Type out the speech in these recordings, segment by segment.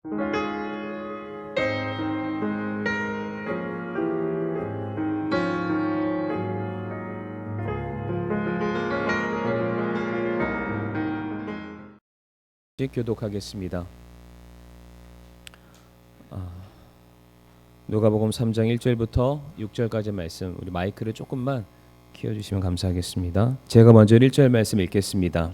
교독하겠습니다. 누가복음 3장 1절부터 6절까지 말씀, 우리 마이크를 조금만 키워주시면 감사하겠습니다. 제가 먼저 1절 말씀 읽겠습니다.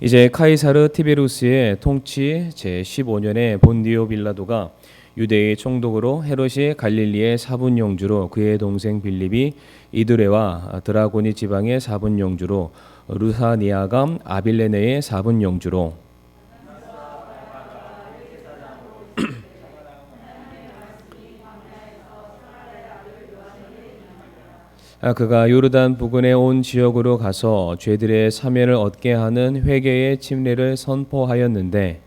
이제 카이사르 티베루스의 통치 제15년에 본디오 빌라도가 유대의 총독으로, 헤롯이 갈릴리의 사분 영주로, 그의 동생 빌립이 이두레와 드라고니 지방의 사분 영주로, 루사니아가 아빌레네의 사분 영주로, 그가 요르단 부근의 온 지역으로 가서 죄들의 사면을 얻게 하는 회개의 침례를 선포하였는데,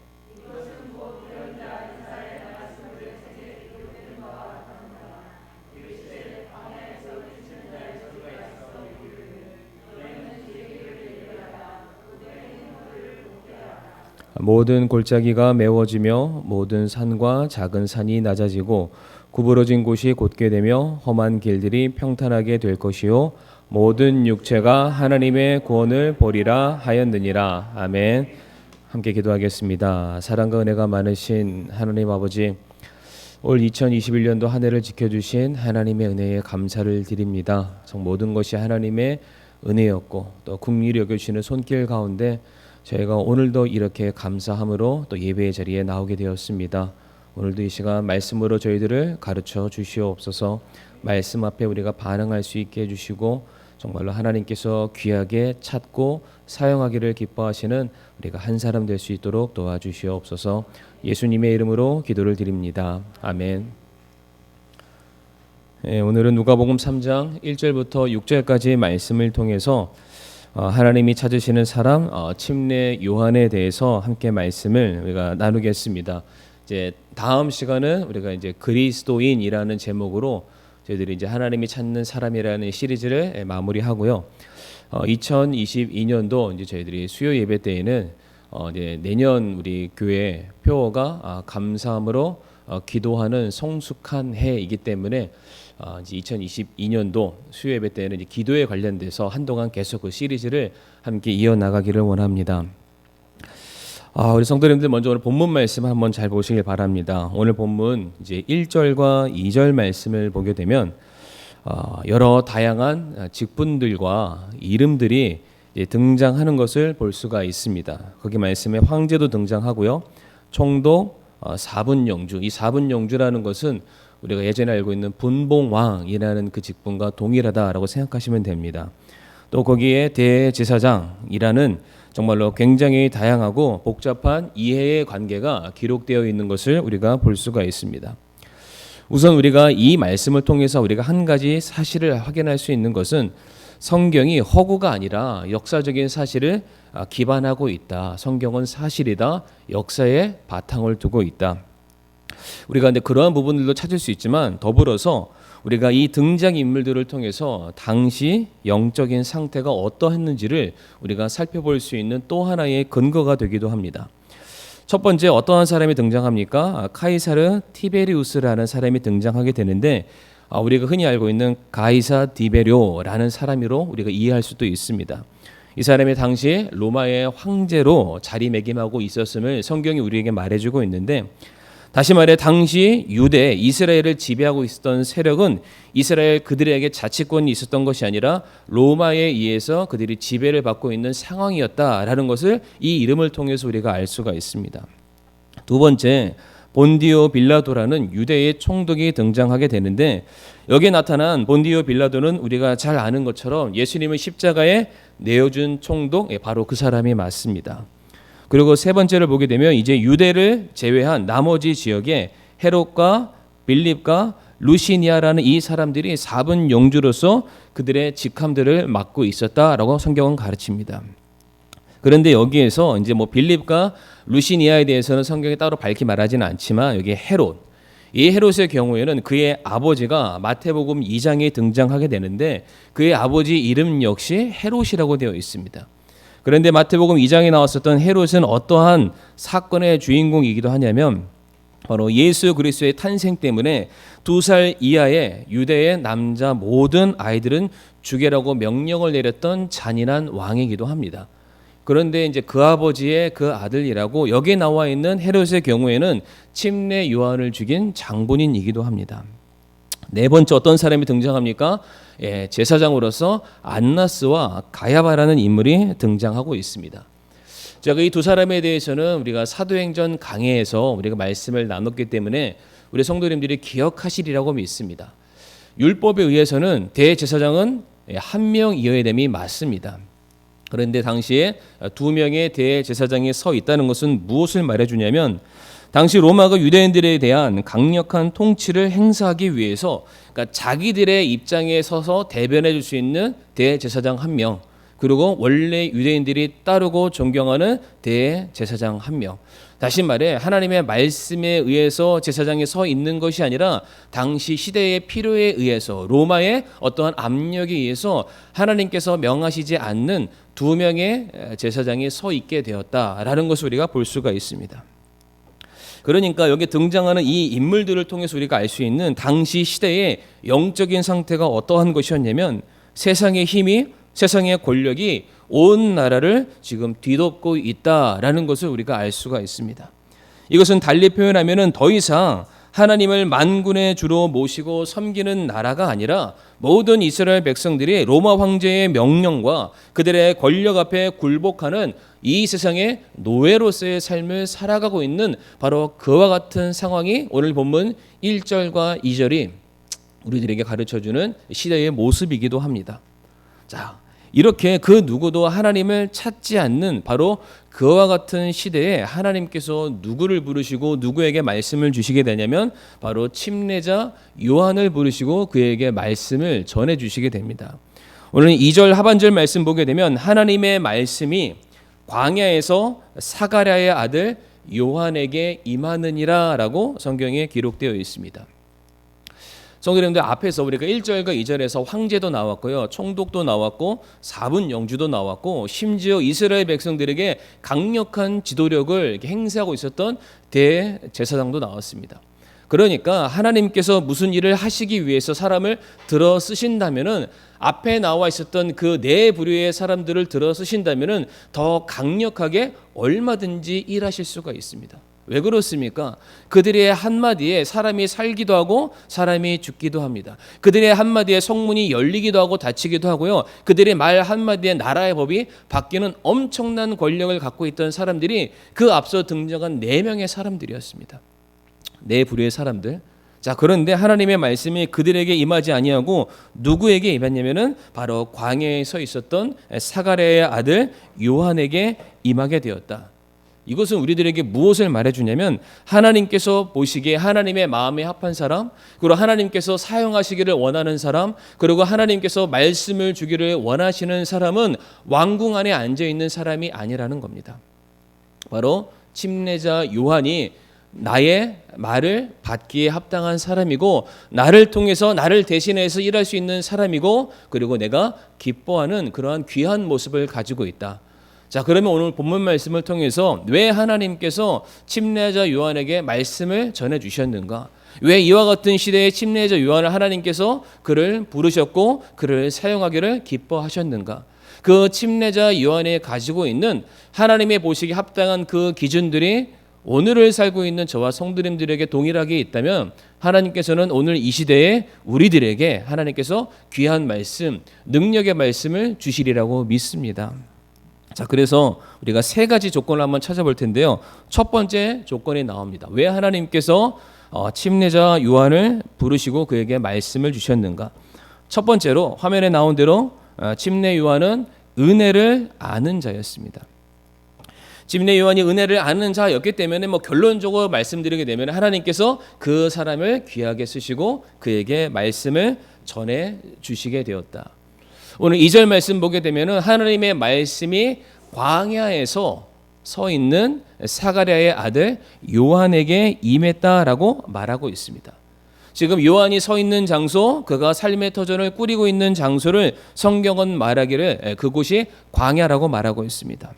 모든 골짜기가 메워지며 모든 산과 작은 산이 낮아지고 구부러진 곳이 곧게 되며 험한 길들이 평탄하게 될 것이요 모든 육체가 하나님의 구원을 보리라 하였느니라. 아멘. 함께 기도하겠습니다. 사랑과 은혜가 많으신 하나님 아버지, 올 2021년도 한 해를 지켜주신 하나님의 은혜에 감사를 드립니다. 모든 것이 하나님의 은혜였고 또 긍휼히 여겨주시는 손길 가운데 저희가 오늘도 이렇게 감사함으로 또 예배의 자리에 나오게 되었습니다. 오늘도 이 시간 말씀으로 저희들을 가르쳐 주시옵소서. 말씀 앞에 우리가 반응할 수 있게 해주시고 정말로 하나님께서 귀하게 찾고 사용하기를 기뻐하시는 우리가 한 사람 될 수 있도록 도와주시옵소서. 예수님의 이름으로 기도를 드립니다. 아멘. 오늘은 누가복음 3장 1절부터 6절까지 말씀을 통해서 하나님이 찾으시는 사람 침례 요한에 대해서 함께 말씀을 우리가 나누겠습니다. 이제 다음 시간은 우리가 이제 그리스도인이라는 제목으로 저희들이 이제 하나님이 찾는 사람이라는 시리즈를 마무리하고요. 2022년도 이제 저희들이 수요 예배 때에는 이제 내년 우리 교회 표어가 감사함으로 기도하는 성숙한 해이기 때문에 이제 2022년도 수요 예배 때는 이제 기도에 관련돼서 한동안 계속 그 시리즈를 함께 이어 나가기를 원합니다. 우리 성도님들 먼저 오늘 본문 말씀 한번 잘 보시길 바랍니다. 오늘 본문 이제 1절과 2절 말씀을 보게 되면 여러 다양한 직분들과 이름들이 등장하는 것을 볼 수가 있습니다. 거기 말씀에 황제도 등장하고요, 총독, 사분영주. 이 사분영주라는 것은 우리가 예전에 알고 있는 분봉왕이라는 그 직분과 동일하다라고 생각하시면 됩니다. 또 거기에 대제사장이라는 정말로 굉장히 다양하고 복잡한 이해의 관계가 기록되어 있는 것을 우리가 볼 수가 있습니다. 우선 우리가 이 말씀을 통해서 우리가 한 가지 사실을 확인할 수 있는 것은 성경이 허구가 아니라 역사적인 사실을 기반하고 있다. 성경은 사실이다. 역사에 바탕을 두고 있다. 우리가 근데 그러한 부분들도 찾을 수 있지만 더불어서 우리가 이 등장인물들을 통해서 당시 영적인 상태가 어떠했는지를 우리가 살펴볼 수 있는 또 하나의 근거가 되기도 합니다. 첫 번째, 어떠한 사람이 등장합니까? 카이사르 티베리우스라는 사람이 등장하게 되는데 우리가 흔히 알고 있는 가이사 디베료라는 사람으로 우리가 이해할 수도 있습니다. 이 사람이 당시 로마의 황제로 자리매김하고 있었음을 성경이 우리에게 말해주고 있는데, 다시 말해 당시 유대 이스라엘을 지배하고 있었던 세력은 이스라엘 그들에게 자치권이 있었던 것이 아니라 로마에 의해서 그들이 지배를 받고 있는 상황이었다라는 것을 이 이름을 통해서 우리가 알 수가 있습니다. 두 번째, 본디오 빌라도라는 유대의 총독이 등장하게 되는데, 여기에 나타난 본디오 빌라도는 우리가 잘 아는 것처럼 예수님을 십자가에 내어준 총독, 바로 그 사람이 맞습니다. 그리고 세 번째를 보게 되면 이제 유대를 제외한 나머지 지역에 헤롯과 빌립과 루시니아라는 이 사람들이 사분 영주로서 그들의 직함들을 맡고 있었다라고 성경은 가르칩니다. 그런데 여기에서 이제 빌립과 루시니아에 대해서는 성경이 따로 밝히 말하지는 않지만 여기 헤롯, 이 헤롯의 경우에는 그의 아버지가 마태복음 2장에 등장하게 되는데 그의 아버지 이름 역시 헤롯이라고 되어 있습니다. 그런데 마태복음 2장에 나왔었던 헤롯은 어떠한 사건의 주인공이기도 하냐면 바로 예수 그리스도의 탄생 때문에 2살 이하의 유대의 남자 모든 아이들은 죽이라고 명령을 내렸던 잔인한 왕이기도 합니다. 그런데 이제 그 아버지의 그 아들이라고 여기에 나와 있는 헤롯의 경우에는 침례 요한을 죽인 장본인이기도 합니다. 네 번째 어떤 사람이 등장합니까? 제사장으로서 안나스와 가야바라는 인물이 등장하고 있습니다. 자, 이 두 사람에 대해서는 우리가 사도행전 강해에서 우리가 말씀을 나눴기 때문에 우리 성도님들이 기억하시리라고 믿습니다. 율법에 의해서는 대제사장은 한 명이어야 됨이 맞습니다. 그런데 당시에 두 명의 대제사장이 서 있다는 것은 무엇을 말해주냐면 당시 로마가 유대인들에 대한 강력한 통치를 행사하기 위해서 그러니까 자기들의 입장에 서서 대변해 줄 수 있는 대제사장 한 명, 그리고 원래 유대인들이 따르고 존경하는 대제사장 한 명. 다시 말해 하나님의 말씀에 의해서 제사장이 서 있는 것이 아니라 당시 시대의 필요에 의해서 로마의 어떠한 압력에 의해서 하나님께서 명하시지 않는 두 명의 제사장이 서 있게 되었다라는 것을 우리가 볼 수가 있습니다. 그러니까 여기 등장하는 이 인물들을 통해서 우리가 알 수 있는 당시 시대의 영적인 상태가 어떠한 것이었냐면 세상의 힘이, 세상의 권력이 온 나라를 지금 뒤덮고 있다라는 것을 우리가 알 수가 있습니다. 이것은 달리 표현하면은 더 이상 하나님을 만군의 주로 모시고 섬기는 나라가 아니라 모든 이스라엘 백성들이 로마 황제의 명령과 그들의 권력 앞에 굴복하는 이 세상의 노예로서의 삶을 살아가고 있는 바로 그와 같은 상황이 오늘 본문 1절과 2절이 우리들에게 가르쳐주는 시대의 모습이기도 합니다. 자, 이렇게 그 누구도 하나님을 찾지 않는 바로 그와 같은 시대에 하나님께서 누구를 부르시고 누구에게 말씀을 주시게 되냐면 바로 침례자 요한을 부르시고 그에게 말씀을 전해 주시게 됩니다. 오늘 2절 하반절 말씀 보게 되면 하나님의 말씀이 광야에서 사가랴의 아들 요한에게 임하느니라 라고 성경에 기록되어 있습니다. 성도님들 앞에서 우리가 1절과 2절에서 황제도 나왔고요. 총독도 나왔고 4분 영주도 나왔고 심지어 이스라엘 백성들에게 강력한 지도력을 행사하고 있었던 대제사장도 나왔습니다. 그러니까 하나님께서 무슨 일을 하시기 위해서 사람을 들어 쓰신다면은 앞에 나와 있었던 그 네 부류의 사람들을 들어 쓰신다면은 더 강력하게 얼마든지 일하실 수가 있습니다. 왜 그렇습니까? 그들의 한마디에 사람이 살기도 하고 사람이 죽기도 합니다. 그들의 한마디에 성문이 열리기도 하고 닫히기도 하고요. 그들의 말 한마디에 나라의 법이 바뀌는 엄청난 권력을 갖고 있던 사람들이 그 앞서 등장한 4명의 사람들이었습니다. 4부류의 사람들. 자, 그런데 하나님의 말씀이 그들에게 임하지 아니하고 누구에게 임했냐면은 바로 광야에 서 있었던 사가랴의 아들 요한에게 임하게 되었다. 이것은 우리들에게 무엇을 말해주냐면 하나님께서 보시기에 하나님의 마음에 합한 사람, 그리고 하나님께서 사용하시기를 원하는 사람, 그리고 하나님께서 말씀을 주기를 원하시는 사람은 왕궁 안에 앉아있는 사람이 아니라는 겁니다. 바로 침례자 요한이 나의 말을 받기에 합당한 사람이고 나를 통해서 나를 대신해서 일할 수 있는 사람이고 그리고 내가 기뻐하는 그러한 귀한 모습을 가지고 있다. 자, 그러면 오늘 본문 말씀을 통해서 왜 하나님께서 침례자 요한에게 말씀을 전해 주셨는가? 왜 이와 같은 시대의 침례자 요한을 하나님께서 그를 부르셨고 그를 사용하기를 기뻐하셨는가? 그 침례자 요한이 가지고 있는 하나님의 보시기에 합당한 그 기준들이 오늘을 살고 있는 저와 성도님들에게 동일하게 있다면 하나님께서는 오늘 이 시대에 우리들에게 하나님께서 귀한 말씀, 능력의 말씀을 주시리라고 믿습니다. 자, 그래서 우리가 3가지 조건을 한번 찾아볼 텐데요. 첫 번째 조건이 나옵니다. 왜 하나님께서 침례자 요한을 부르시고 그에게 말씀을 주셨는가? 첫 번째로 화면에 나온 대로 침례 요한은 은혜를 아는 자였습니다. 침례 요한이 은혜를 아는 자였기 때문에 결론적으로 말씀드리게 되면 하나님께서 그 사람을 귀하게 쓰시고 그에게 말씀을 전해 주시게 되었다. 오늘 2절 말씀 보게 되면 하나님의 말씀이 광야에서 서 있는 사가랴의 아들 요한에게 임했다라고 말하고 있습니다. 지금 요한이 서 있는 장소, 그가 삶의 터전을 꾸리고 있는 장소를 성경은 말하기를 그곳이 광야라고 말하고 있습니다.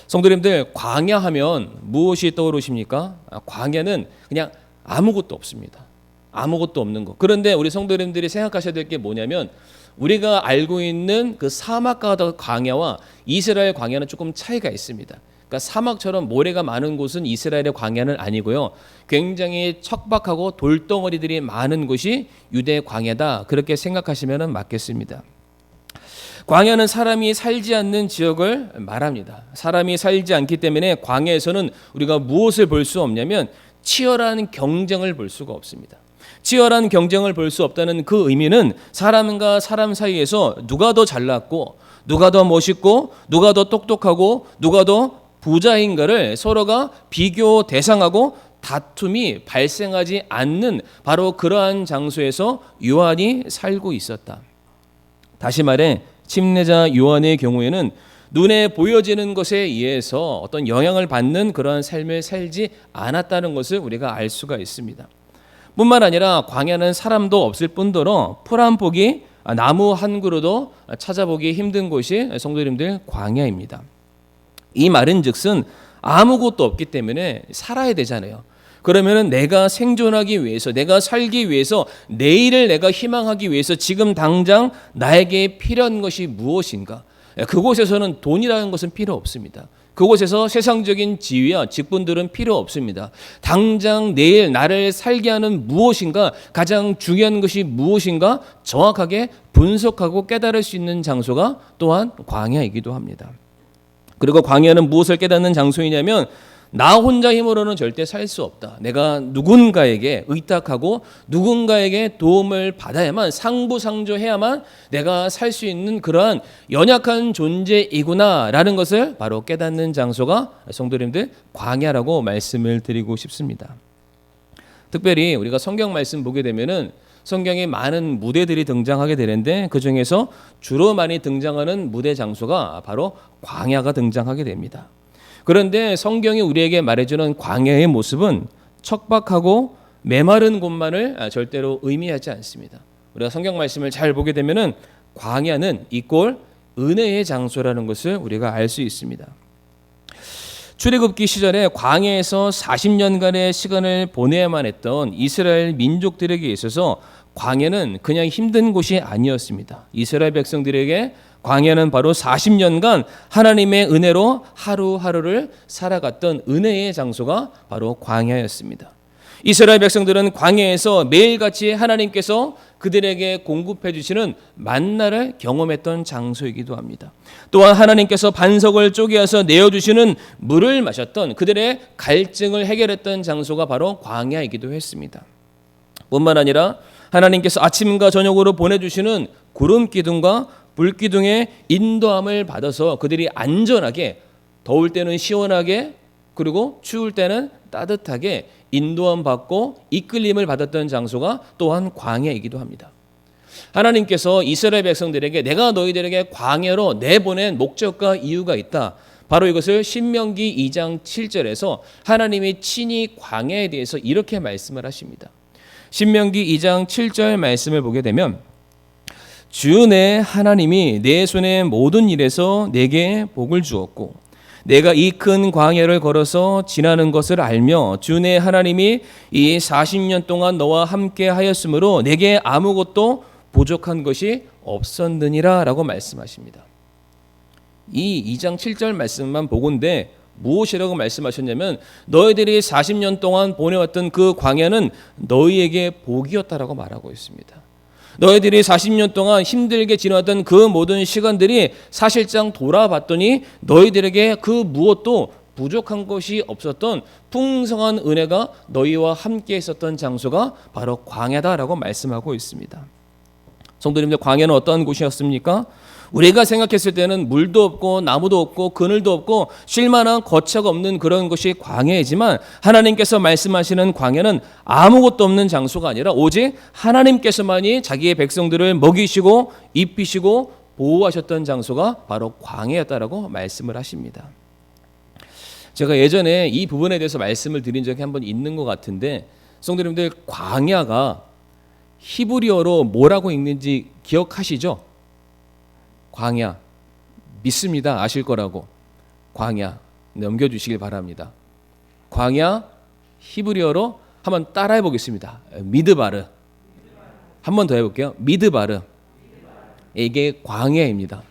성도님들, 광야하면 무엇이 떠오르십니까? 광야는 그냥 아무것도 없습니다. 아무것도 없는 것. 그런데 우리 성도님들이 생각하셔야 될 게 뭐냐면, 우리가 알고 있는 그 사막과 광야와 이스라엘 광야는 조금 차이가 있습니다. 그러니까 사막처럼 모래가 많은 곳은 이스라엘의 광야는 아니고요. 굉장히 척박하고 돌덩어리들이 많은 곳이 유대 광야다. 그렇게 생각하시면 맞겠습니다. 광야는 사람이 살지 않는 지역을 말합니다. 사람이 살지 않기 때문에 광야에서는 우리가 무엇을 볼 수 없냐면 치열한 경쟁을 볼 수가 없습니다. 치열한 경쟁을 볼 수 없다는 그 의미는 사람과 사람 사이에서 누가 더 잘났고 누가 더 멋있고 누가 더 똑똑하고 누가 더 부자인가를 서로가 비교 대상하고 다툼이 발생하지 않는 바로 그러한 장소에서 요한이 살고 있었다. 다시 말해 침례자 요한의 경우에는 눈에 보여지는 것에 의해서 어떤 영향을 받는 그러한 삶을 살지 않았다는 것을 우리가 알 수가 있습니다. 뿐만 아니라 광야는 사람도 없을 뿐더러 풀 한 포기, 나무 한 그루도 찾아보기 힘든 곳이 성도님들 광야입니다. 이 말은 즉슨 아무것도 없기 때문에 살아야 되잖아요. 그러면은 내가 생존하기 위해서, 내가 살기 위해서, 내일을 내가 희망하기 위해서 지금 당장 나에게 필요한 것이 무엇인가? 그곳에서는 돈이라는 것은 필요 없습니다. 그곳에서 세상적인 지위와 직분들은 필요 없습니다. 당장 내일 나를 살게 하는 무엇인가, 가장 중요한 것이 무엇인가 정확하게 분석하고 깨달을 수 있는 장소가 또한 광야이기도 합니다. 그리고 광야는 무엇을 깨닫는 장소이냐면 나 혼자 힘으로는 절대 살 수 없다. 내가 누군가에게 의탁하고 누군가에게 도움을 받아야만, 상부상조해야만 내가 살 수 있는 그러한 연약한 존재이구나라는 것을 바로 깨닫는 장소가 성도님들 광야라고 말씀을 드리고 싶습니다. 특별히 우리가 성경 말씀 보게 되면은 성경에 많은 무대들이 등장하게 되는데 그 중에서 주로 많이 등장하는 무대 장소가 바로 광야가 등장하게 됩니다. 그런데 성경이 우리에게 말해주는 광야의 모습은 척박하고 메마른 곳만을 절대로 의미하지 않습니다. 우리가 성경 말씀을 잘 보게 되면은 광야는 이꼴 은혜의 장소라는 것을 우리가 알 수 있습니다. 출애굽기 시절에 광야에서 40년간의 시간을 보내야만 했던 이스라엘 민족들에게 있어서 광야는 그냥 힘든 곳이 아니었습니다. 이스라엘 백성들에게 광야는 바로 40년간 하나님의 은혜로 하루하루를 살아갔던 은혜의 장소가 바로 광야였습니다. 이스라엘 백성들은 광야에서 매일같이 하나님께서 그들에게 공급해 주시는 만나를 경험했던 장소이기도 합니다. 또한 하나님께서 반석을 쪼개어서 내어주시는 물을 마셨던, 그들의 갈증을 해결했던 장소가 바로 광야이기도 했습니다. 뿐만 아니라 하나님께서 아침과 저녁으로 보내주시는 구름 기둥과 불 기둥의 인도함을 받아서 그들이 안전하게, 더울 때는 시원하게 그리고 추울 때는 따뜻하게 인도함 받고 이끌림을 받았던 장소가 또한 광야이기도 합니다. 하나님께서 이스라엘 백성들에게 내가 너희들에게 광야로 내보낸 목적과 이유가 있다. 바로 이것을 신명기 2장 7절에서 하나님이 친히 광야에 대해서 이렇게 말씀을 하십니다. 신명기 2장 7절 말씀을 보게 되면 주 내 하나님이 내 손의 모든 일에서 내게 복을 주었고 내가 이 큰 광야를 걸어서 지나는 것을 알며 주 내 하나님이 이 40년 동안 너와 함께 하였으므로 내게 아무것도 부족한 것이 없었느니라 라고 말씀하십니다. 이 2장 7절 말씀만 보건대 무엇이라고 말씀하셨냐면 너희들이 40년 동안 보내왔던 그 광야는 너희에게 복이었다라고 말하고 있습니다. 너희들이 40년 동안 힘들게 지나왔던 그 모든 시간들이 사실상 돌아봤더니 너희들에게 그 무엇도 부족한 것이 없었던 풍성한 은혜가 너희와 함께 있었던 장소가 바로 광야다라고 말씀하고 있습니다. 성도님들, 광야는 어떠한 곳이었습니까? 우리가 생각했을 때는 물도 없고 나무도 없고 그늘도 없고 쉴만한 거처가 없는 그런 것이 광야이지만 하나님께서 말씀하시는 광야는 아무것도 없는 장소가 아니라 오직 하나님께서만이 자기의 백성들을 먹이시고 입히시고 보호하셨던 장소가 바로 광야였다라고 말씀을 하십니다. 제가 예전에 이 부분에 대해서 말씀을 드린 적이 한번 있는 것 같은데 성도님들, 광야가 히브리어로 뭐라고 읽는지 기억하시죠? 광야, 믿습니다. 아실 거라고. 광야. 넘겨주시길 바랍니다. 광야 히브리어로 한번 따라해 보겠습니다. 미드바르. 한 번 더 해볼게요. 미드바르. 이게 광야입니다.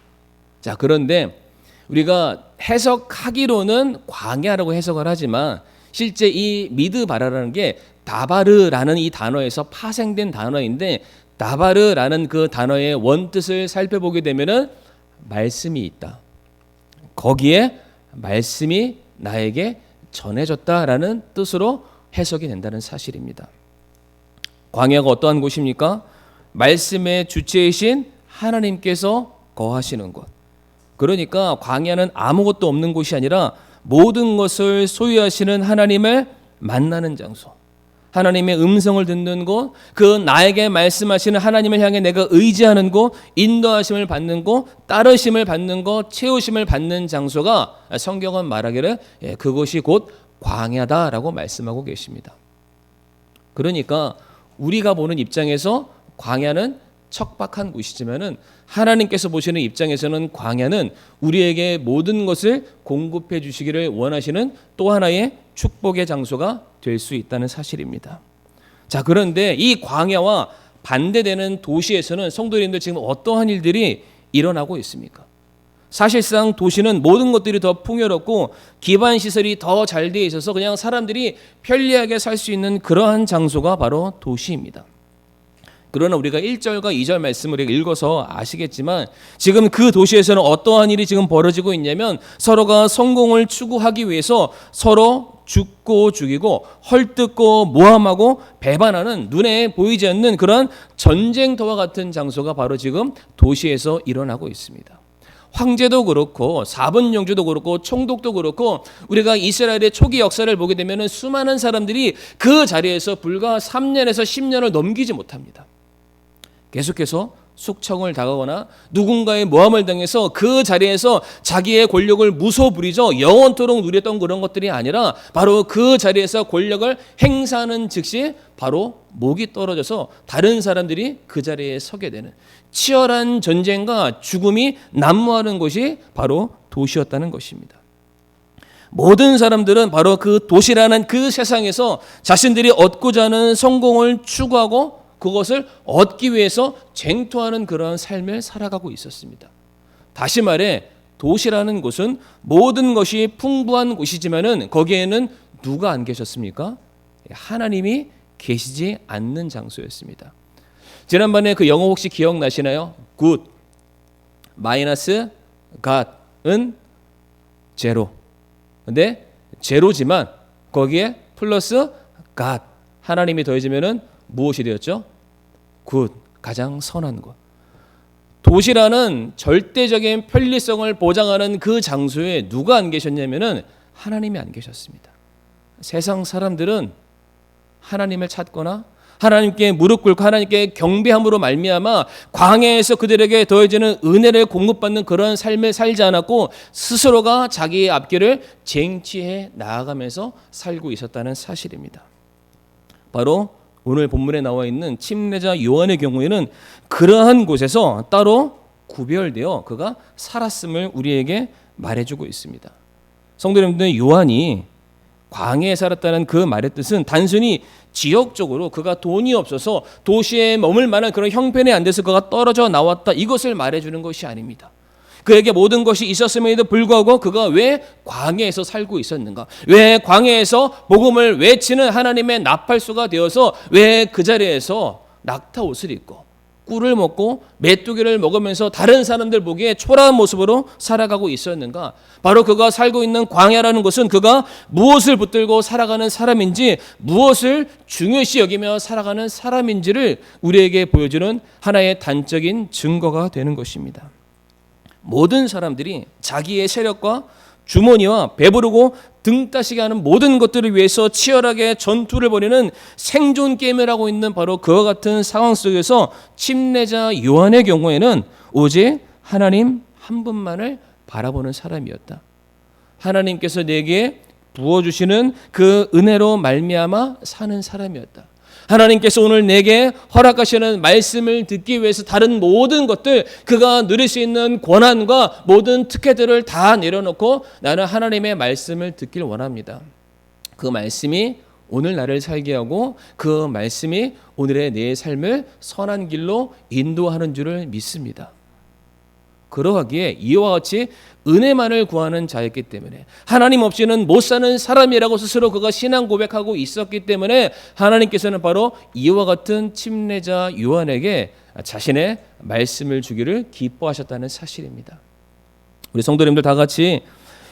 자, 그런데 우리가 해석하기로는 광야라고 해석을 하지만 실제 이 미드바르라는 게 다바르라는 이 단어에서 파생된 단어인데, 다바르라는 그 단어의 원뜻을 살펴보게 되면은 말씀이 있다. 거기에 말씀이 나에게 전해졌다라는 뜻으로 해석이 된다는 사실입니다. 광야가 어떠한 곳입니까? 말씀의 주체이신 하나님께서 거하시는 곳. 그러니까 광야는 아무것도 없는 곳이 아니라 모든 것을 소유하시는 하나님을 만나는 장소, 하나님의 음성을 듣는 곳, 그 나에게 말씀하시는 하나님을 향해 내가 의지하는 곳, 인도하심을 받는 곳, 따르심을 받는 곳, 채우심을 받는 장소가 성경은 말하기를 그것이 곧 광야다라고 말씀하고 계십니다. 그러니까 우리가 보는 입장에서 광야는 척박한 곳이지만은 하나님께서 보시는 입장에서는 광야는 우리에게 모든 것을 공급해 주시기를 원하시는 또 하나의 축복의 장소가 될 수 있다는 사실입니다. 자, 그런데 이 광야와 반대되는 도시에서는 성도님들 지금 어떠한 일들이 일어나고 있습니까? 사실상 도시는 모든 것들이 더 풍요롭고 기반 시설이 더 잘 되어 있어서 그냥 사람들이 편리하게 살 수 있는 그러한 장소가 바로 도시입니다. 그러나 우리가 1절과 2절 말씀을 읽어서 아시겠지만 지금 그 도시에서는 어떠한 일이 지금 벌어지고 있냐면 서로가 성공을 추구하기 위해서 서로 죽고 죽이고 헐뜯고 모함하고 배반하는 눈에 보이지 않는 그런 전쟁터와 같은 장소가 바로 지금 도시에서 일어나고 있습니다. 황제도 그렇고 사분영주도 그렇고 총독도 그렇고 우리가 이스라엘의 초기 역사를 보게 되면 수많은 사람들이 그 자리에서 불과 3년에서 10년을 넘기지 못합니다. 계속해서 숙청을 당하거나 누군가의 모함을 당해서 그 자리에서 자기의 권력을 무소부리죠. 영원토록 누렸던 그런 것들이 아니라 바로 그 자리에서 권력을 행사하는 즉시 바로 목이 떨어져서 다른 사람들이 그 자리에 서게 되는 치열한 전쟁과 죽음이 난무하는 곳이 바로 도시였다는 것입니다. 모든 사람들은 바로 그 도시라는 그 세상에서 자신들이 얻고자 하는 성공을 추구하고 그것을 얻기 위해서 쟁투하는 그런 삶을 살아가고 있었습니다. 다시 말해 도시라는 곳은 모든 것이 풍부한 곳이지만은 거기에는 누가 안 계셨습니까? 하나님이 계시지 않는 장소였습니다. 지난번에 그 영어 혹시 기억나시나요? good 마이너스 god은 제로. 근데 제로지만 거기에 플러스 god 하나님이 더해지면은 무엇이 되었죠? 굿, 가장 선한 것. 도시라는 절대적인 편리성을 보장하는 그 장소에 누가 안 계셨냐면은 하나님이 안 계셨습니다. 세상 사람들은 하나님을 찾거나 하나님께 무릎 꿇고 하나님께 경배함으로 말미암아 광야에서 그들에게 더해지는 은혜를 공급받는 그런 삶을 살지 않았고 스스로가 자기의 앞길을 쟁취해 나아가면서 살고 있었다는 사실입니다. 바로 오늘 본문에 나와 있는 침례자 요한의 경우에는 그러한 곳에서 따로 구별되어 그가 살았음을 우리에게 말해주고 있습니다. 성도 여러분들, 요한이 광야에 살았다는 그 말의 뜻은 단순히 지역적으로 그가 돈이 없어서 도시에 머물 만한 그런 형편이 안 돼서 그가 떨어져 나왔다 이것을 말해주는 것이 아닙니다. 그에게 모든 것이 있었음에도 불구하고 그가 왜 광야에서 살고 있었는가? 왜 광야에서 복음을 외치는 하나님의 나팔수가 되어서 왜 그 자리에서 낙타 옷을 입고 꿀을 먹고 메뚜기를 먹으면서 다른 사람들 보기에 초라한 모습으로 살아가고 있었는가? 바로 그가 살고 있는 광야라는 것은 그가 무엇을 붙들고 살아가는 사람인지 무엇을 중요시 여기며 살아가는 사람인지를 우리에게 보여주는 하나의 단적인 증거가 되는 것입니다. 모든 사람들이 자기의 세력과 주머니와 배부르고 등 따시게 하는 모든 것들을 위해서 치열하게 전투를 벌이는 생존 게임을 하고 있는 바로 그와 같은 상황 속에서 침례자 요한의 경우에는 오직 하나님 한 분만을 바라보는 사람이었다. 하나님께서 내게 부어주시는 그 은혜로 말미암아 사는 사람이었다. 하나님께서 오늘 내게 허락하시는 말씀을 듣기 위해서 다른 모든 것들, 그가 누릴 수 있는 권한과 모든 특혜들을 다 내려놓고 나는 하나님의 말씀을 듣길 원합니다. 그 말씀이 오늘 나를 살게 하고 그 말씀이 오늘의 내 삶을 선한 길로 인도하는 줄을 믿습니다. 그러하기에 이와 같이 은혜만을 구하는 자였기 때문에, 하나님 없이는 못 사는 사람이라고 스스로 그가 신앙 고백하고 있었기 때문에 하나님께서는 바로 이와 같은 침례자 요한에게 자신의 말씀을 주기를 기뻐하셨다는 사실입니다. 우리 성도님들 다 같이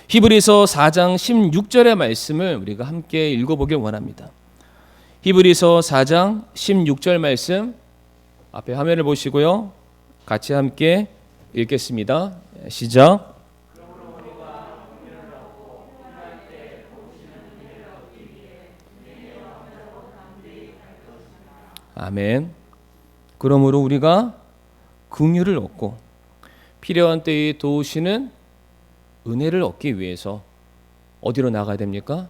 히브리서 4장 16절의 말씀을 우리가 함께 읽어보길 원합니다. 히브리서 4장 16절 말씀 앞에 화면을 보시고요, 같이 함께 읽겠습니다. 시작. 아멘. 그러므로 우리가 긍휼을 얻고 필요한 때에 도우시는 은혜를 얻기 위해서 어디로 나가야 됩니까?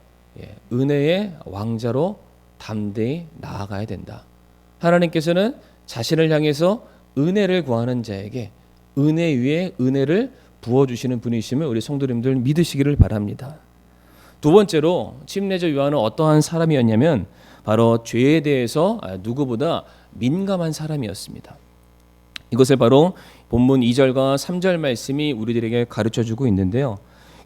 은혜의 왕자로 담대히 나아가야 된다. 하나님께서는 자신을 향해서 은혜를 구하는 자에게 은혜 위에 은혜를 부어주시는 분이심을 우리 성도님들 믿으시기를 바랍니다. 두 번째로 침례자 요한은 어떠한 사람이었냐면 바로 죄에 대해서 누구보다 민감한 사람이었습니다. 이것을 바로 본문 2절과 3절 말씀이 우리들에게 가르쳐주고 있는데요,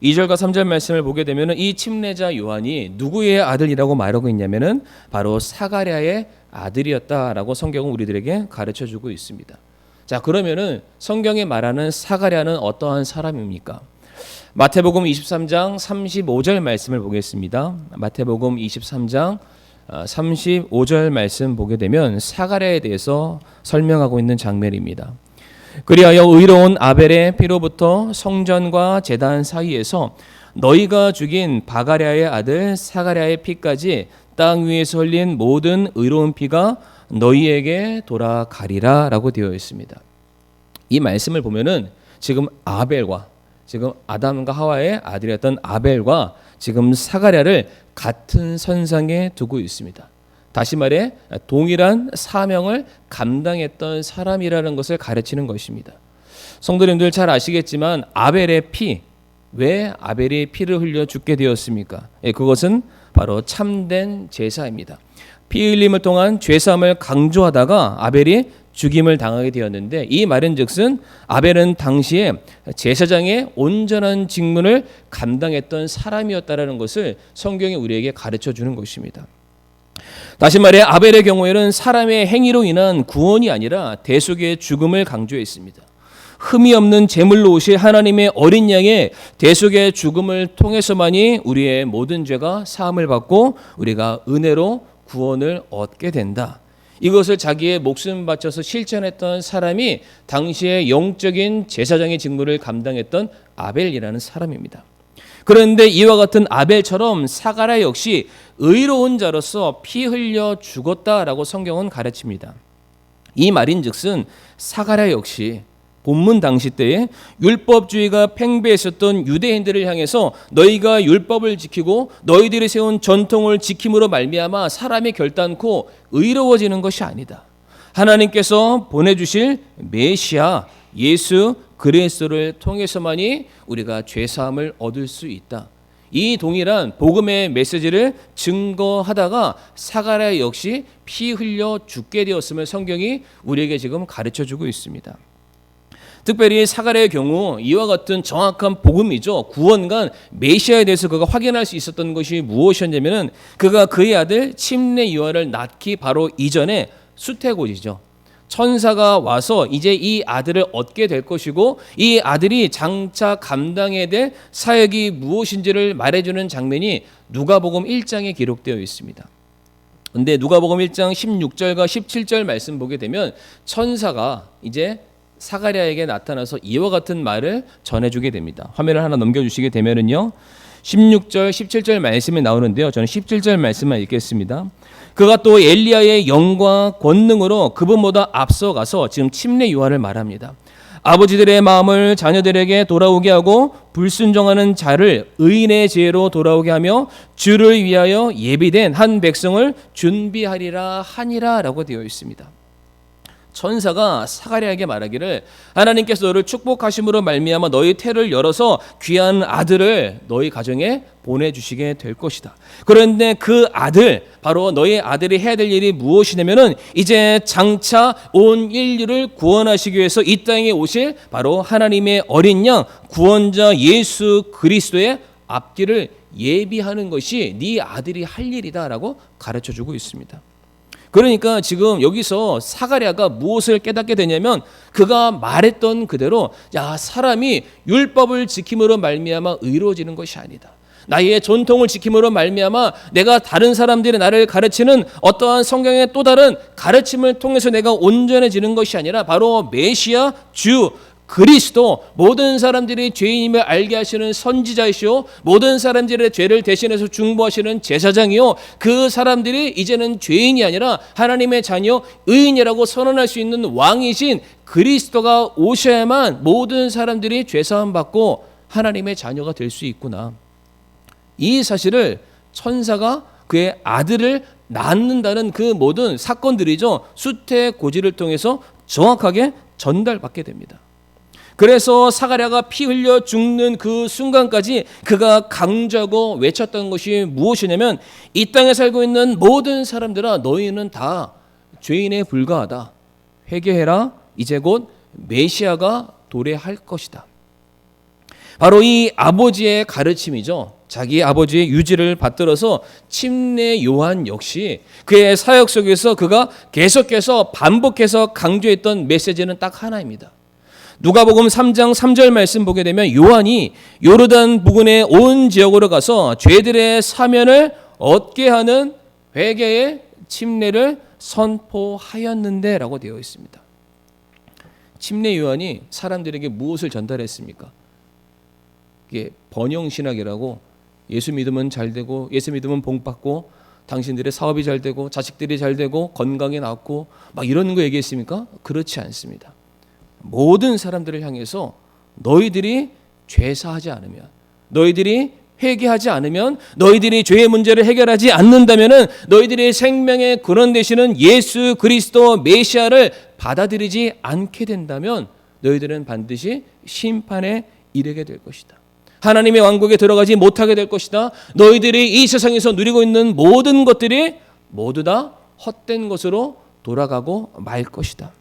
2절과 3절 말씀을 보게 되면 이 침례자 요한이 누구의 아들이라고 말하고 있냐면 바로 사가랴의 아들이었다라고 성경은 우리들에게 가르쳐주고 있습니다. 자, 그러면은 성경에 말하는 사가랴는 어떠한 사람입니까? 마태복음 23장 35절 말씀을 보겠습니다. 마태복음 23장 35절 말씀 보게 되면 사가랴에 대해서 설명하고 있는 장면입니다. 그리하여 의로운 아벨의 피로부터 성전과 제단 사이에서 너희가 죽인 바가랴의 아들 사가랴의 피까지 땅 위에서 흘린 모든 의로운 피가 너희에게 돌아가리라 라고 되어 있습니다. 이 말씀을 보면은 지금 아벨과, 지금 아담과 하와의 아들이었던 아벨과 지금 사가랴를 같은 선상에 두고 있습니다. 다시 말해 동일한 사명을 감당했던 사람이라는 것을 가르치는 것입니다. 성도님들 잘 아시겠지만 아벨의 피, 왜 아벨이 피를 흘려 죽게 되었습니까? 그것은 바로 참된 제사입니다. 피 흘림을 통한 죄사함을 강조하다가 아벨이 죽임을 당하게 되었는데, 이 말인즉슨 아벨은 당시에 제사장의 온전한 직분을 감당했던 사람이었다라는 것을 성경이 우리에게 가르쳐 주는 것입니다. 다시 말해 아벨의 경우에는 사람의 행위로 인한 구원이 아니라 대속의 죽음을 강조했습니다. 흠이 없는 제물로 오실 하나님의 어린 양의 대속의 죽음을 통해서만이 우리의 모든 죄가 사함을 받고 우리가 은혜로 구원을 얻게 된다. 이것을 자기의 목숨 바쳐서 실천했던 사람이 당시의 영적인 제사장의 직무를 감당했던 아벨이라는 사람입니다. 그런데 이와 같은 아벨처럼 사가랴 역시 의로운 자로서 피 흘려 죽었다라고 성경은 가르칩니다. 이 말인즉슨 사가랴 역시 본문 당시 때에 율법주의가 팽배했었던 유대인들을 향해서 너희가 율법을 지키고 너희들이 세운 전통을 지킴으로 말미암아 사람이 결단코 의로워지는 것이 아니다. 하나님께서 보내주실 메시아 예수 그리스도를 통해서만이 우리가 죄사함을 얻을 수 있다. 이 동일한 복음의 메시지를 증거하다가 사가랴 역시 피 흘려 죽게 되었음을 성경이 우리에게 지금 가르쳐주고 있습니다. 특별히 사가랴의 경우 이와 같은 정확한 복음이죠. 구원관 메시아에 대해서 그가 확인할 수 있었던 것이 무엇이었냐면 그가 그의 아들 침례 요한을 낳기 바로 이전에 수태고지죠. 천사가 와서 이제 이 아들을 얻게 될 것이고 이 아들이 장차 감당해야 될 사역이 무엇인지를 말해주는 장면이 누가복음 1장에 기록되어 있습니다. 그런데 누가복음 1장 16절과 17절 말씀 보게 되면 천사가 이제 사가랴에게 나타나서 이와 같은 말을 전해주게 됩니다. 화면을 하나 넘겨주시게 되면은요, 16절, 17절 말씀이 나오는데요. 저는 17절 말씀만 읽겠습니다. 그가 또 엘리야의 영과 권능으로 그분보다 앞서가서 지금 침례 요한을 말합니다. 아버지들의 마음을 자녀들에게 돌아오게 하고 불순종하는 자를 의인의 지혜로 돌아오게 하며 주를 위하여 예비된 한 백성을 준비하리라 하니라 라고 되어 있습니다. 천사가 사가랴에게 말하기를 하나님께서 너를 축복하심으로 말미암아 너희 태를 열어서 귀한 아들을 너희 가정에 보내주시게 될 것이다. 그런데 그 아들, 바로 너희 아들이 해야 될 일이 무엇이냐면은 이제 장차 온 인류를 구원하시기 위해서 이 땅에 오실 바로 하나님의 어린 양 구원자 예수 그리스도의 앞길을 예비하는 것이 네 아들이 할 일이다라고 가르쳐주고 있습니다. 그러니까 지금 여기서 사가랴가 무엇을 깨닫게 되냐면 그가 말했던 그대로 사람이 율법을 지킴으로 말미암아 의로워지는 것이 아니다. 나의 전통을 지킴으로 말미암아 내가 다른 사람들이 나를 가르치는 어떠한 성경의 또 다른 가르침을 통해서 내가 온전해지는 것이 아니라 바로 메시아 주 그리스도, 모든 사람들이 죄인임을 알게 하시는 선지자이시오, 모든 사람들의 죄를 대신해서 중보하시는 제사장이요, 그 사람들이 이제는 죄인이 아니라 하나님의 자녀 의인이라고 선언할 수 있는 왕이신 그리스도가 오셔야만 모든 사람들이 죄사함 받고 하나님의 자녀가 될 수 있구나. 이 사실을 천사가 그의 아들을 낳는다는 그 모든 사건들이죠, 수태고지를 통해서 정확하게 전달받게 됩니다. 그래서 사가랴가 피 흘려 죽는 그 순간까지 그가 강조하고 외쳤던 것이 무엇이냐면 이 땅에 살고 있는 모든 사람들아 너희는 다 죄인에 불과하다. 회개해라. 이제 곧 메시아가 도래할 것이다. 바로 이 아버지의 가르침이죠. 자기 아버지의 유지를 받들어서 침례 요한 역시 그의 사역 속에서 그가 계속해서 반복해서 강조했던 메시지는 딱 하나입니다. 누가복음 3장 3절 말씀 보게 되면 요한이 요르단 부근의 온 지역으로 가서 죄들의 사면을 얻게 하는 회개의 침례를 선포하였는데 라고 되어 있습니다. 침례 요한이 사람들에게 무엇을 전달했습니까? 이게 번영신학이라고 예수 믿으면 잘 되고 예수 믿으면 복 받고 당신들의 사업이 잘 되고 자식들이 잘 되고 건강이 낫고 막 이런 거 얘기했습니까? 그렇지 않습니다. 모든 사람들을 향해서 너희들이 죄사하지 않으면, 너희들이 회개하지 않으면, 너희들이 죄의 문제를 해결하지 않는다면 너희들의 생명의 근원 되시는 예수 그리스도 메시아를 받아들이지 않게 된다면 너희들은 반드시 심판에 이르게 될 것이다. 하나님의 왕국에 들어가지 못하게 될 것이다. 너희들이 이 세상에서 누리고 있는 모든 것들이 모두 다 헛된 것으로 돌아가고 말 것이다.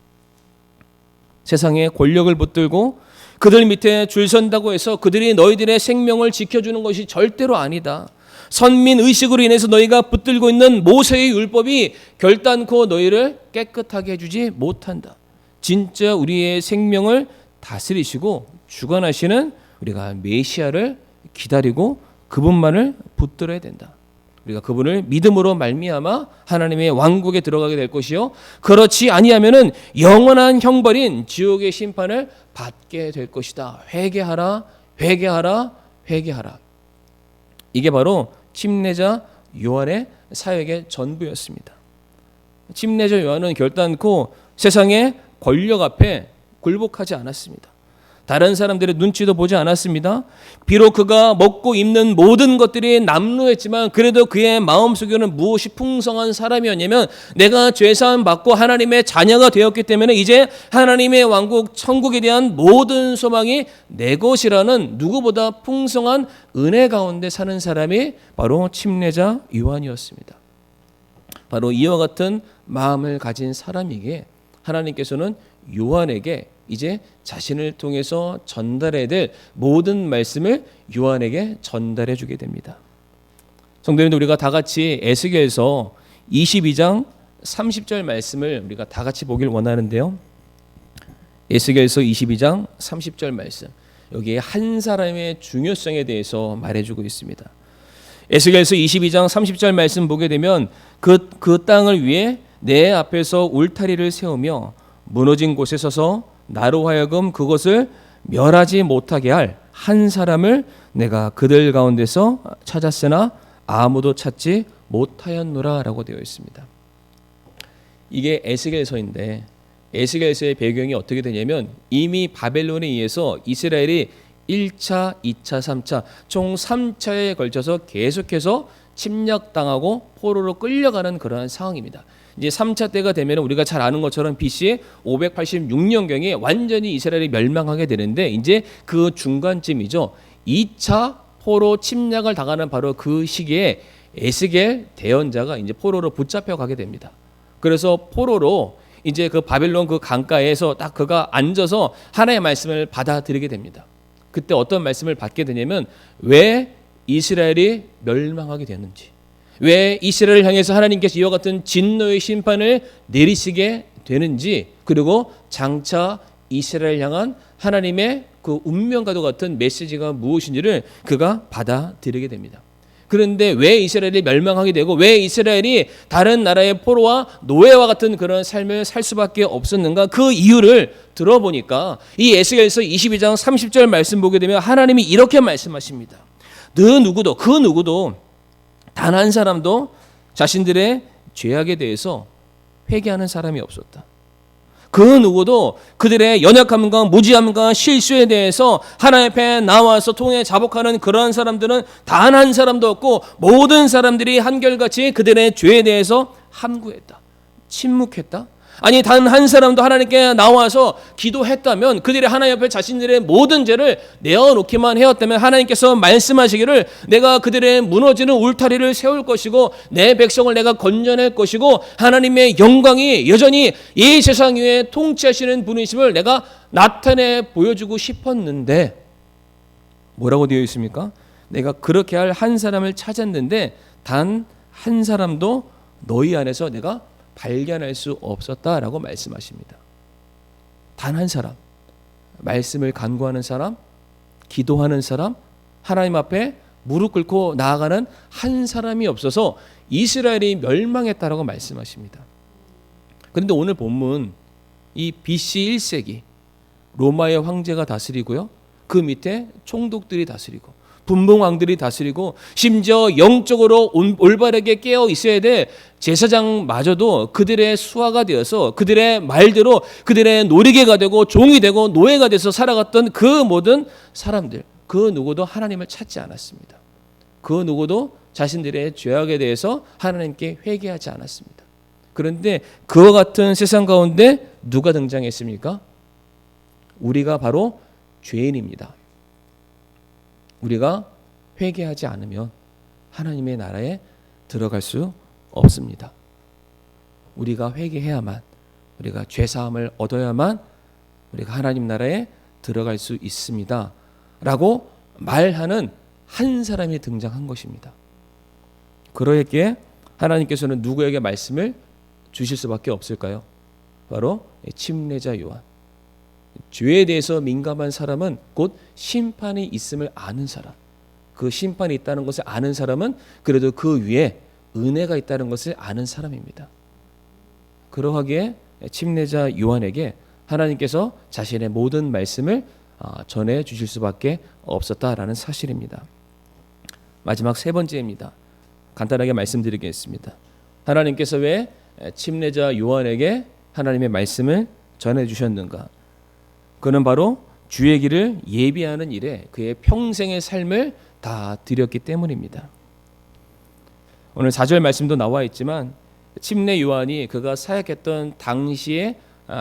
세상에 권력을 붙들고 그들 밑에 줄 선다고 해서 그들이 너희들의 생명을 지켜주는 것이 절대로 아니다. 선민의식으로 인해서 너희가 붙들고 있는 모세의 율법이 결단코 너희를 깨끗하게 해주지 못한다. 진짜 우리의 생명을 다스리시고 주관하시는 우리가 메시아를 기다리고 그분만을 붙들어야 된다. 우리가 그분을 믿음으로 말미암아 하나님의 왕국에 들어가게 될 것이요, 그렇지 아니하면은 영원한 형벌인 지옥의 심판을 받게 될 것이다. 회개하라, 회개하라, 회개하라. 이게 바로 침례자 요한의 사역의 전부였습니다. 침례자 요한은 결단코 세상의 권력 앞에 굴복하지 않았습니다. 다른 사람들의 눈치도 보지 않았습니다. 비록 그가 먹고 입는 모든 것들이 남루했지만 그래도 그의 마음속에는 무엇이 풍성한 사람이었냐면 내가 죄사함 받고 하나님의 자녀가 되었기 때문에 이제 하나님의 왕국 천국에 대한 모든 소망이 내 것이라는 누구보다 풍성한 은혜 가운데 사는 사람이 바로 침례자 요한이었습니다. 바로 이와 같은 마음을 가진 사람이기에 하나님께서는 요한에게 이제 자신을 통해서 전달해야 될 모든 말씀을 요한에게 전달해 주게 됩니다. 성도님들, 우리가 다 같이 에스겔서 22장 30절 말씀을 우리가 다 같이 보길 원하는데요. 에스겔서 22장 30절 말씀, 여기에 한 사람의 중요성에 대해서 말해주고 있습니다. 에스겔서 22장 30절 말씀 보게 되면 그 땅을 위해 내 앞에서 울타리를 세우며 무너진 곳에 서서 나로 하여금 그것을 멸하지 못하게 할 한 사람을 내가 그들 가운데서 찾았으나 아무도 찾지 못하였노라 라고 되어 있습니다. 이게 에스겔서인데 에스겔서의 배경이 어떻게 되냐면 이미 바벨론에 의해서 이스라엘이 1차, 2차, 3차 총 3차에 걸쳐서 계속해서 침략당하고 포로로 끌려가는 그러한 상황입니다. 이제 3차 때가 되면 우리가 잘 아는 것처럼 BC 586년경에 완전히 이스라엘이 멸망하게 되는데 이제 그 중간쯤이죠. 2차 포로 침략을 당하는 바로 그 시기에 에스겔 대언자가 이제 포로로 붙잡혀 가게 됩니다. 그래서 포로로 이제 그 바벨론 그 강가에서 딱 그가 앉아서 하나님의 말씀을 받아들이게 됩니다. 그때 어떤 말씀을 받게 되냐면 왜 이스라엘이 멸망하게 되는지, 왜 이스라엘을 향해서 하나님께서 이와 같은 진노의 심판을 내리시게 되는지, 그리고 장차 이스라엘 향한 하나님의 그 운명과도 같은 메시지가 무엇인지를 그가 받아들이게 됩니다. 그런데 왜 이스라엘이 멸망하게 되고 왜 이스라엘이 다른 나라의 포로와 노예와 같은 그런 삶을 살 수밖에 없었는가, 그 이유를 들어보니까 이 에스겔서 22장 30절 말씀 보게 되면 하나님이 이렇게 말씀하십니다. 그 누구도 단 한 사람도 자신들의 죄악에 대해서 회개하는 사람이 없었다. 그 누구도 그들의 연약함과 무지함과 실수에 대해서 하나님 앞에 나와서 통해 자복하는 그러한 사람들은 단 한 사람도 없고 모든 사람들이 한결같이 그들의 죄에 대해서 함구했다. 침묵했다. 아니 단 한 사람도 하나님께 나와서 기도했다면 그들이 하나님 앞에 자신들의 모든 죄를 내어놓기만 해왔다면 하나님께서 말씀하시기를 내가 그들의 무너지는 울타리를 세울 것이고 내 백성을 내가 건져낼 것이고 하나님의 영광이 여전히 이 세상 위에 통치하시는 분이심을 내가 나타내 보여주고 싶었는데 뭐라고 되어 있습니까? 내가 그렇게 할 한 사람을 찾았는데 단 한 사람도 너희 안에서 내가 발견할 수 없었다라고 말씀하십니다. 단 한 사람, 말씀을 간구하는 사람, 기도하는 사람, 하나님 앞에 무릎 꿇고 나아가는 한 사람이 없어서 이스라엘이 멸망했다라고 말씀하십니다. 그런데 오늘 본문 이 BC 1세기 로마의 황제가 다스리고요, 그 밑에 총독들이 다스리고 분봉왕들이 다스리고 심지어 영적으로 올바르게 깨어 있어야 될 제사장마저도 그들의 수하가 되어서 그들의 말대로 그들의 놀이개가 되고 종이 되고 노예가 돼서 살아갔던 그 모든 사람들, 그 누구도 하나님을 찾지 않았습니다. 그 누구도 자신들의 죄악에 대해서 하나님께 회개하지 않았습니다. 그런데 그와 같은 세상 가운데 누가 등장했습니까? 우리가 바로 죄인입니다. 우리가 회개하지 않으면 하나님의 나라에 들어갈 수 없습니다. 우리가 회개해야만, 우리가 죄사함을 얻어야만 우리가 하나님 나라에 들어갈 수 있습니다 라고 말하는 한 사람이 등장한 것입니다. 그러기에 하나님께서는 누구에게 말씀을 주실 수밖에 없을까요? 바로 침례자 요한. 죄에 대해서 민감한 사람은 곧 심판이 있음을 아는 사람, 그 심판이 있다는 것을 아는 사람은 그래도 그 위에 은혜가 있다는 것을 아는 사람입니다. 그러하기에 침례자 요한에게 하나님께서 자신의 모든 말씀을 전해 주실 수밖에 없었다라는 사실입니다. 마지막 세 번째입니다. 간단하게 말씀드리겠습니다. 하나님께서 왜 침례자 요한에게 하나님의 말씀을 전해 주셨는가? 그는 바로 주의 길을 예비하는 일에 그의 평생의 삶을 다 드렸기 때문입니다. 오늘 4절 말씀도 나와 있지만 침례 요한이 그가 사역했던 당시의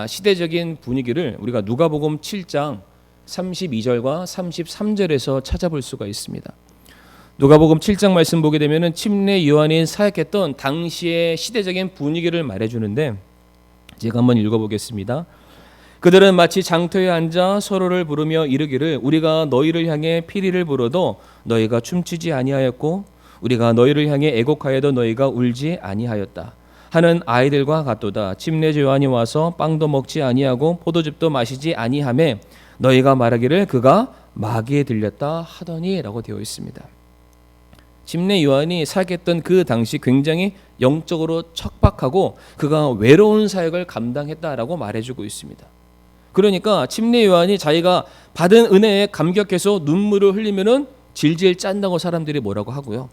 시대적인 분위기를 우리가 누가복음 7장 32절과 33절에서 찾아볼 수가 있습니다. 누가복음 7장 말씀 보게 되면은 침례 요한이 사역했던 당시의 시대적인 분위기를 말해주는데 제가 한번 읽어보겠습니다. 그들은 마치 장터에 앉아 서로를 부르며 이르기를 우리가 너희를 향해 피리를 불어도 너희가 춤추지 아니하였고 우리가 너희를 향해 애곡하여도 너희가 울지 아니하였다 하는 아이들과 같도다. 침례자 요한이 와서 빵도 먹지 아니하고 포도즙도 마시지 아니하매 너희가 말하기를 그가 마귀에 들렸다 하더니 라고 되어 있습니다. 침례 요한이 사역했던 그 당시 굉장히 영적으로 척박하고 그가 외로운 사역을 감당했다라고 말해주고 있습니다. 그러니까 침례 요한이 자기가 받은 은혜에 감격해서 눈물을 흘리면은 질질 짠다고 사람들이 뭐라고 하고요.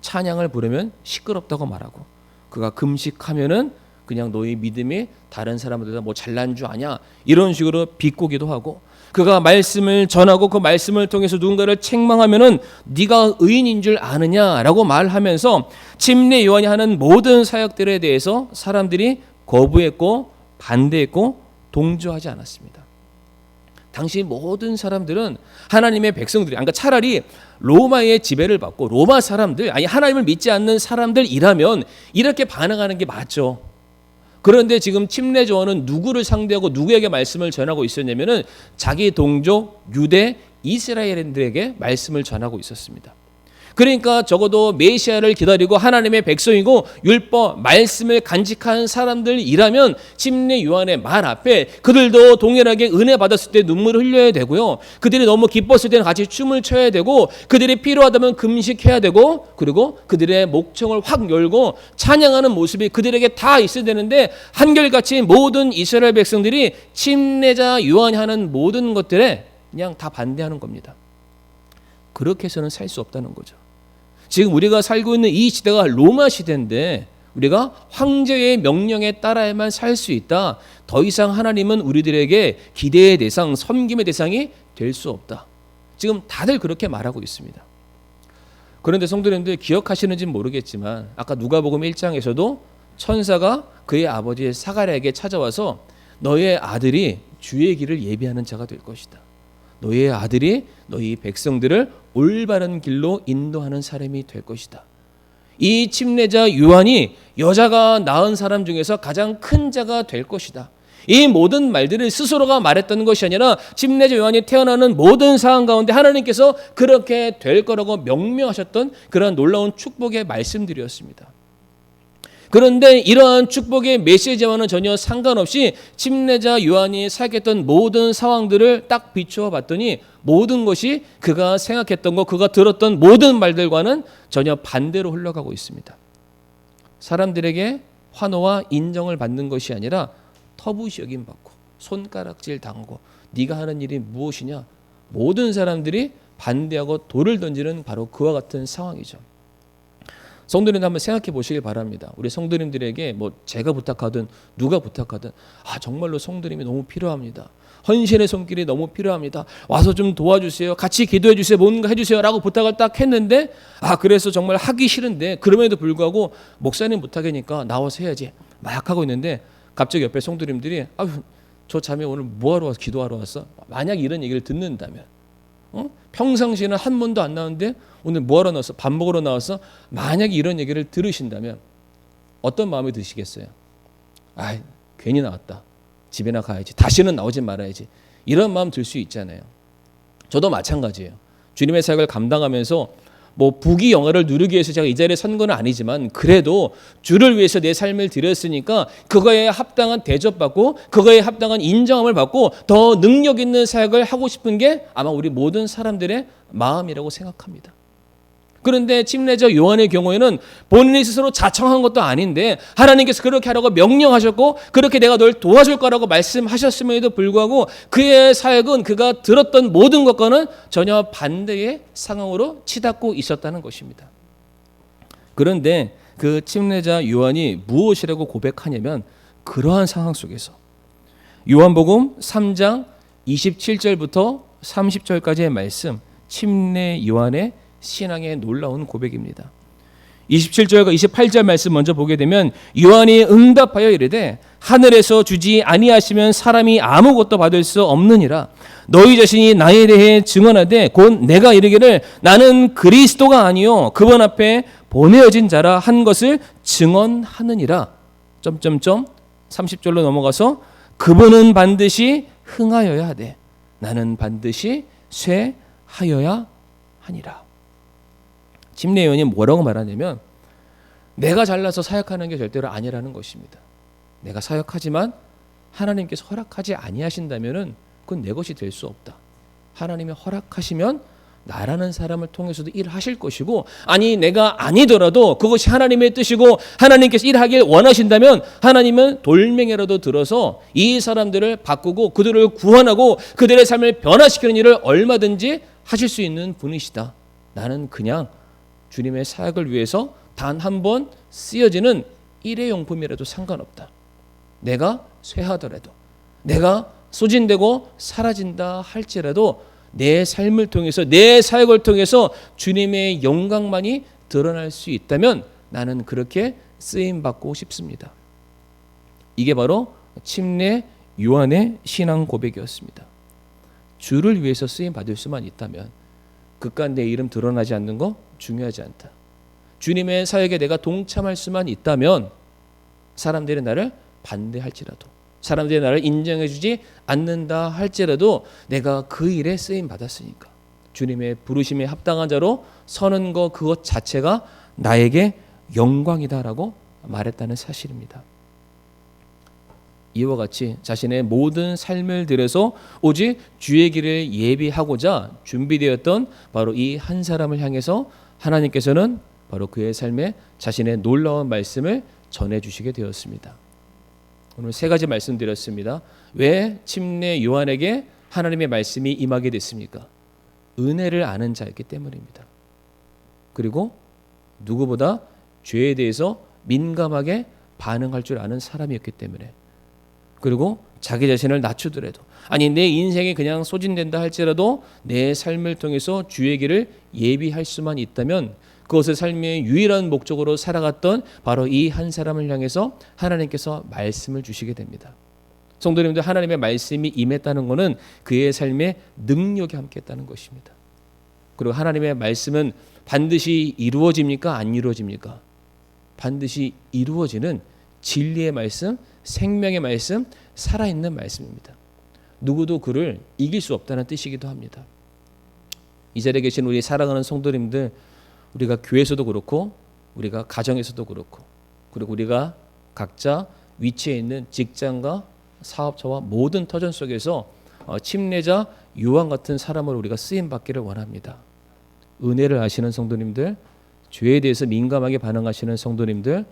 찬양을 부르면 시끄럽다고 말하고 그가 금식하면은 그냥 너희 믿음이 다른 사람들보다 뭐 잘난 줄 아냐 이런 식으로 비꼬기도 하고, 그가 말씀을 전하고 그 말씀을 통해서 누군가를 책망하면은 네가 의인인 줄 아느냐라고 말하면서 침례 요한이 하는 모든 사역들에 대해서 사람들이 거부했고 반대했고 동조하지 않았습니다. 당시 모든 사람들은 하나님의 백성들이, 그러니까 차라리 로마의 지배를 받고 로마 사람들, 아니 하나님을 믿지 않는 사람들이라면 이렇게 반응하는 게 맞죠. 그런데 지금 침례 요한은 누구를 상대하고 누구에게 말씀을 전하고 있었냐면은 자기 동족 유대 이스라엘인들에게 말씀을 전하고 있었습니다. 그러니까 적어도 메시아를 기다리고 하나님의 백성이고 율법 말씀을 간직한 사람들이라면 침례 요한의 말 앞에 그들도 동일하게 은혜 받았을 때 눈물을 흘려야 되고요, 그들이 너무 기뻤을 때는 같이 춤을 춰야 되고, 그들이 필요하다면 금식해야 되고, 그리고 그들의 목청을 확 열고 찬양하는 모습이 그들에게 다 있어야 되는데, 한결같이 모든 이스라엘 백성들이 침례자 요한이 하는 모든 것들에 그냥 다 반대하는 겁니다. 그렇게 해서는 살 수 없다는 거죠. 지금 우리가 살고 있는 이 시대가 로마 시대인데 우리가 황제의 명령에 따라야만 살 수 있다. 더 이상 하나님은 우리들에게 기대의 대상, 섬김의 대상이 될 수 없다. 지금 다들 그렇게 말하고 있습니다. 그런데 성도님들 기억하시는지 모르겠지만 아까 누가복음 1장에서도 천사가 그의 아버지 사가랴에게 찾아와서 너의 아들이 주의 길을 예비하는 자가 될 것이다. 너의 아들이 너희 백성들을 올바른 길로 인도하는 사람이 될 것이다. 이 침례자 요한이 여자가 낳은 사람 중에서 가장 큰 자가 될 것이다. 이 모든 말들을 스스로가 말했던 것이 아니라 침례자 요한이 태어나는 모든 상황 가운데 하나님께서 그렇게 될 거라고 명명하셨던 그런 놀라운 축복의 말씀들이었습니다. 그런데 이러한 축복의 메시지와는 전혀 상관없이 침례자 요한이 사역했던 모든 상황들을 딱 비추어 봤더니 모든 것이 그가 생각했던 것, 그가 들었던 모든 말들과는 전혀 반대로 흘러가고 있습니다. 사람들에게 환호와 인정을 받는 것이 아니라 터부시 여김 받고 손가락질 당하고 네가 하는 일이 무엇이냐, 모든 사람들이 반대하고 돌을 던지는 바로 그와 같은 상황이죠. 성도님들 한번 생각해 보시길 바랍니다. 우리 성도님들에게 뭐 제가 부탁하든 누가 부탁하든 정말로 성도님이 너무 필요합니다. 헌신의 손길이 너무 필요합니다. 와서 좀 도와주세요. 같이 기도해 주세요. 뭔가 해주세요. 라고 부탁을 딱 했는데 그래서 정말 하기 싫은데 그럼에도 불구하고 목사님 부탁이니까 나와서 해야지 막 하고 있는데 갑자기 옆에 성도님들이 저 자매 오늘 뭐하러 와서 기도하러 왔어? 만약 이런 얘기를 듣는다면 평상시에는 한 번도 안 나오는데 오늘 뭐하러 나왔어? 밥 먹으러 나왔어? 만약에 이런 얘기를 들으신다면 어떤 마음이 드시겠어요? 괜히 나왔다. 집에나 가야지. 다시는 나오지 말아야지. 이런 마음 들 수 있잖아요. 저도 마찬가지예요. 주님의 사역을 감당하면서 뭐 부귀 영화를 누리기 위해서 제가 이 자리에 선 건 아니지만 그래도 주를 위해서 내 삶을 드렸으니까 그거에 합당한 대접받고 그거에 합당한 인정함을 받고 더 능력 있는 사역을 하고 싶은 게 아마 우리 모든 사람들의 마음이라고 생각합니다. 그런데 침례자 요한의 경우에는 본인이 스스로 자청한 것도 아닌데 하나님께서 그렇게 하라고 명령하셨고 그렇게 내가 널 도와줄 거라고 말씀하셨음에도 불구하고 그의 사역은 그가 들었던 모든 것과는 전혀 반대의 상황으로 치닫고 있었다는 것입니다. 그런데 그 침례자 요한이 무엇이라고 고백하냐면 그러한 상황 속에서 요한복음 3장 27절부터 30절까지의 말씀, 침례 요한의 신앙의 놀라운 고백입니다. 27절과 28절 말씀 먼저 보게 되면 요한이 응답하여 이르되 하늘에서 주지 아니하시면 사람이 아무것도 받을 수 없느니라. 너희 자신이 나에 대해 증언하되 곧 내가 이르기를 나는 그리스도가 아니요 그분 앞에 보내어진 자라 한 것을 증언하느니라. 30절로 넘어가서 그분은 반드시 흥하여야 하되 나는 반드시 쇠하여야 하니라. 침례 요한이 뭐라고 말하냐면 내가 잘나서 사역하는 게 절대로 아니라는 것입니다. 내가 사역하지만 하나님께서 허락하지 아니하신다면은 그건 내 것이 될 수 없다. 하나님이 허락하시면 나라는 사람을 통해서도 일하실 것이고 아니 내가 아니더라도 그것이 하나님의 뜻이고 하나님께서 일하길 원하신다면 하나님은 돌멩이라도 들어서 이 사람들을 바꾸고 그들을 구원하고 그들의 삶을 변화시키는 일을 얼마든지 하실 수 있는 분이시다. 나는 그냥 주님의 사역을 위해서 단 한 번 쓰여지는 일회용품이라도 상관없다. 내가 쇠하더라도, 내가 소진되고 사라진다 할지라도 내 삶을 통해서, 내 사역을 통해서 주님의 영광만이 드러날 수 있다면 나는 그렇게 쓰임받고 싶습니다. 이게 바로 침례 요한의 신앙 고백이었습니다. 주를 위해서 쓰임받을 수만 있다면 그깟 내 이름 드러나지 않는 거 중요하지 않다. 주님의 사역에 내가 동참할 수만 있다면 사람들이 나를 반대할지라도, 사람들이 나를 인정해주지 않는다 할지라도 내가 그 일에 쓰임받았으니까 주님의 부르심에 합당한 자로 서는 것 그것 자체가 나에게 영광이다라고 말했다는 사실입니다. 이와 같이 자신의 모든 삶을 들여서 오직 주의 길을 예비하고자 준비되었던 바로 이 한 사람을 향해서 하나님께서는 바로 그의 삶에 자신의 놀라운 말씀을 전해주시게 되었습니다. 오늘 세 가지 말씀드렸습니다. 왜 침례 요한에게 하나님의 말씀이 임하게 됐습니까? 은혜를 아는 자였기 때문입니다. 그리고 누구보다 죄에 대해서 민감하게 반응할 줄 아는 사람이었기 때문에, 그리고 자기 자신을 낮추더라도, 아니 내 인생이 그냥 소진된다 할지라도 내 삶을 통해서 주의 길을 예비할 수만 있다면 그것을 삶의 유일한 목적으로 살아갔던 바로 이 한 사람을 향해서 하나님께서 말씀을 주시게 됩니다. 성도님들, 하나님의 말씀이 임했다는 것은 그의 삶에 능력이 함께했다는 것입니다. 그리고 하나님의 말씀은 반드시 이루어집니까? 안 이루어집니까? 반드시 이루어지는 진리의 말씀, 생명의 말씀, 살아있는 말씀입니다. 누구도 그를 이길 수 없다는 뜻이기도 합니다. 이 자리에 계신 우리 사랑하는 성도님들, 우리가 교회에서도 그렇고 우리가 가정에서도 그렇고 그리고 우리가 각자 위치에 있는 직장과 사업처와 모든 터전 속에서 침례자 요한 같은 사람으로 우리가 쓰임받기를 원합니다. 은혜를 아시는 성도님들, 죄에 대해서 민감하게 반응하시는 성도님들,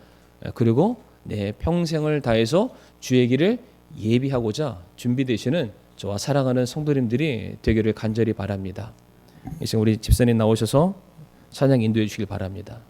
그리고 내 평생을 다해서 주의 길을 예비하고자 준비되시는 저와 사랑하는 성도님들이 되기를 간절히 바랍니다. 이제 우리 집사님 나오셔서 찬양 인도해 주시길 바랍니다.